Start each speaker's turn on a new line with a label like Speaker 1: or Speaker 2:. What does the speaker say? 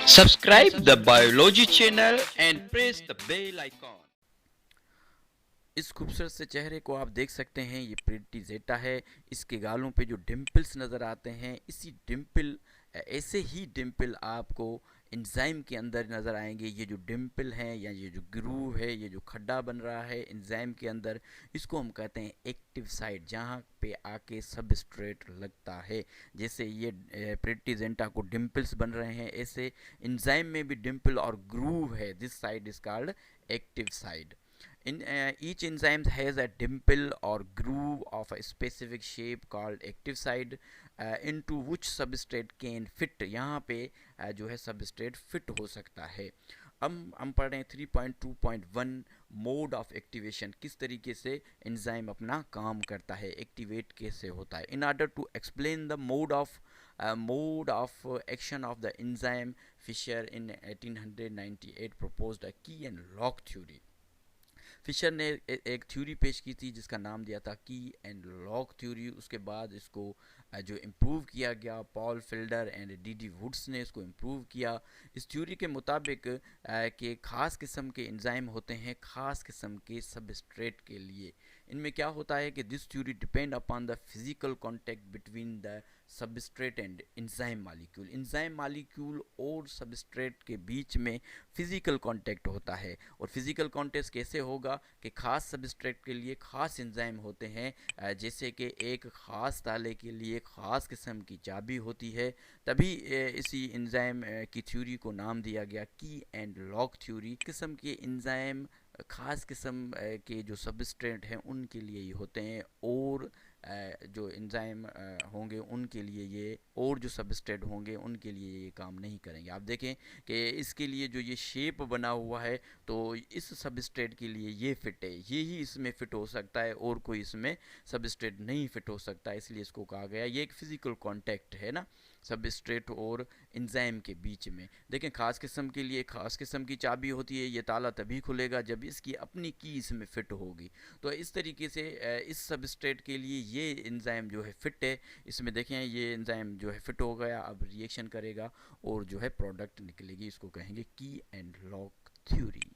Speaker 1: Subscribe the Biology channel and press the bell icon.
Speaker 2: इस खूबसूरत से चेहरे को आप देख सकते हैं, ये प्रिटी जेटा है। इसके गालों पे जो डिम्पल्स नज़र आते हैं, इसी डिम्पल ऐसे ही डिम्पल आपको एंजाइम के अंदर नज़र आएंगे। ये जो डिम्पल हैं या ये जो ग्रूव है, ये जो खड्डा बन रहा है एंजाइम के अंदर, इसको हम कहते हैं एक्टिव साइट, जहाँ पे आके सबस्ट्रेट लगता है। जैसे ये प्रिटी जेंटा को डिम्पल्स बन रहे हैं, ऐसे एंजाइम में भी डिम्पल और ग्रूव है। This side is called active side. Each enzyme has a dimple or groove of a specific shape called active site into which substrate can fit. यहाँ पे जो है substrate fit हो सकता है। अब हम पढ़ रहे हैं 3.2.1 मोड ऑफ एक्टिवेशन, किस तरीके से एंजाइम अपना काम करता है, एक्टिवेट कैसे होता है। In order to explain the mode of action of the enzyme, Fisher in 1898 proposed a key and lock theory. Fischer ने एक थ्योरी पेश की थी जिसका नाम दिया था की एंड लॉक थ्योरी। उसके बाद इसको जो इम्प्रूव किया गया, Paul Fielder and D Woods ने इसको इम्प्रूव किया। इस थ्योरी के मुताबिक कि ख़ास किस्म के एंजाइम होते हैं ख़ास किस्म के सबस्ट्रेट के लिए। इनमें क्या होता है कि this theory depend upon the physical contact between the substrate and enzyme molecule. Enzyme molecule और सबस्ट्रेट के बीच में फिजिकल कांटेक्ट होता है। और फिजिकल कांटेक्ट कैसे होगा कि ख़ास सबस्ट्रेट के लिए ख़ास एंजाइम होते हैं, जैसे कि एक ख़ास ताले के लिए ख़ास किस्म की चाबी होती है। तभी इसी एंजाइम की थ्योरी को नाम दिया गया की एंड लॉक थ्योरी। किस्म के एंजाइम ख़ास किस्म के जो सबस्ट्रेट हैं उनके लिए ही होते हैं, और जो एंजाइम होंगे उनके लिए ये, और जो सबस्ट्रेट होंगे उनके लिए ये काम नहीं करेंगे। आप देखें कि इसके लिए जो ये शेप बना हुआ है, तो इस सबस्ट्रेट के लिए ये फिट है, ये ही इसमें फिट हो सकता है और कोई इसमें सबस्ट्रेट नहीं फिट हो सकता, इसलिए इसको कहा गया। ये एक फिजिकल कांटेक्ट है ना सबस्ट्रेट और एंजाइम के बीच में। देखें ख़ास किस्म के लिए ख़ास किस्म की चाबी होती है, ये ताला तभी खुलेगा जब इसकी अपनी की इसमें फ़िट होगी। तो इस तरीके से इस सबस्ट्रेट के लिए ये एंजाइम जो है फ़िट है। इसमें देखें ये एंजाइम जो है फ़िट हो गया, अब रिएक्शन करेगा और जो है प्रोडक्ट निकलेगी। इसको कहेंगे की एंड लॉक थ्योरी।